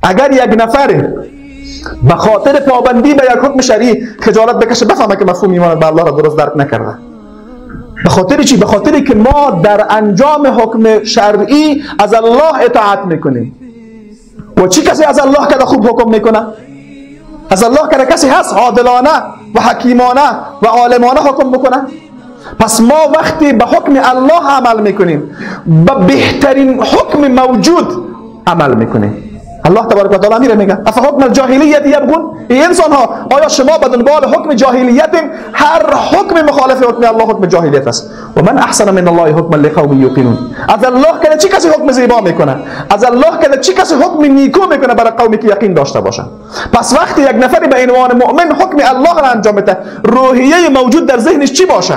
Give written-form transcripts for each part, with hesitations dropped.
اگر یک نفر به خاطر پابندی به یک حکم شرعی خجالت بکشه، بفهمه که مفهوم ایمان به الله را درست درک نکرده. به خاطر چی؟ به خاطری که ما در انجام حکم شرعی از الله اطاعت میکنیم. و چی کسی از الله که خوب حکم میکنه؟ از الله که کسی هست عادلانه و حکیمانه و عالمانه حکم بکنه؟ پس ما وقتی به حکم الله عمل میکنیم، به بهترین حکم موجود عمل میکنیم. الله تبارک و تعالی میگه افحکم الجاهلیت یبغون، این انسان ها آیا شما به دنبال حکم جاهلیت؟ هر حکم مخالف حکم الله حکم جاهلیت است. و من احسن من الله حکما لقوم یوقنون. از الله که چی کسی حکم زیبا میکنه؟ از الله که چی کسی حکم نیکو میکنه برای قومی که یقین داشته باشن. پس وقتی یک نفری به عنوان مؤمن حکم الله را انجام بده، روحیه موجود در ذهنش چی باشه؟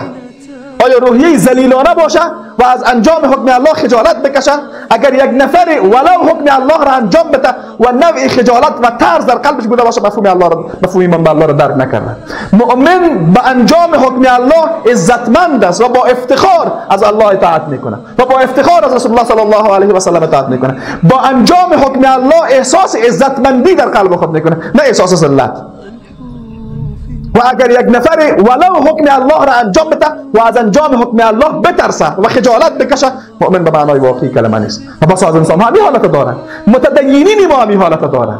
آیا روحیه ذلیلانه باشه و از انجام حکم الله خجالت بکشه؟ اگر یک نفر ولو حکم الله را انجام بده و نوع خجالت و ترس در قلبش بوده باشه، مفهوم ایمان به الله را درک نکرده. مؤمن به انجام حکم الله عزتمند است و با افتخار از الله اطاعت میکنه و با افتخار از رسول الله صلی الله علیه و سلم اطاعت میکنه. با انجام حکم الله احساس عزتمندی در قلب خود میکنه، نه احساس ذلت. و اگر یک نفر ولو حکم الله را انجام بده و از انجام حکم الله بترسه و خجالت بکشه، مؤمن به معنای واقعی کلمه نیست. و بس از انسان همین حالت دارن، متدینین ما همین حالت دارن.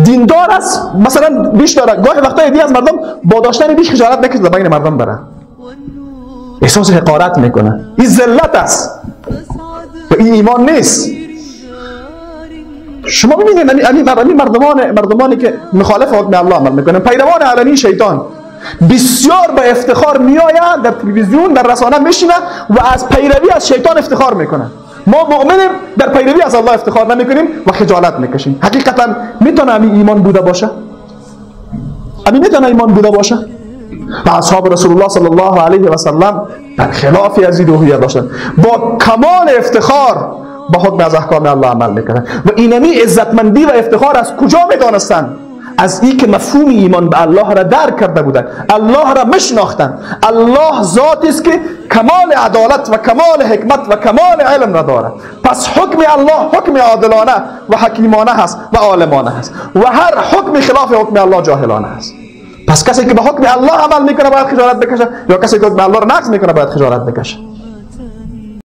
دیندار است مثلا بیش داره، گاهی وقتا دی از مردم با داشتن بیش خجالت نکشه بین مردم بره، احساس حقارت میکنه. این ذلت است و این ایمان نیست. شما ببینید مردمانی که مخالف حکم الله عمل میکنن، پیروان علنی شیطان، بسیار به افتخار میآیند در تلویزیون در رسانه میشینه و از پیروی از شیطان افتخار میکنن. ما مؤمنیم در پیروی از الله افتخار نمیکنیم و خجالت میکشیم. حقیقتا میتونه همین ایمان بوده باشه؟ همین میتونه ایمان بوده باشه؟ و اصحاب رسول الله صلی الله علیه و سلم در خلاف از این روحیه داشتن، با کمال افتخار با حکم از احکام الله عمل میکنن. و اینمی عزتمندی و افتخار از کجا میدانستن؟ از این که مفهوم ایمان به الله را درک کرده بودن، الله را میشناختن. الله ذاتی است که کمال عدالت و کمال حکمت و کمال علم را دارد. پس حکم الله حکم عادلانه و حکیمانه هست و عالمانه هست و هر حکم خلاف حکم الله جاهلانه هست. پس کسی که به حکم الله عمل میکنه باید خجالت بکشه، یا کسی که حکم الله را نقض میکنه باید خجالت بکشه.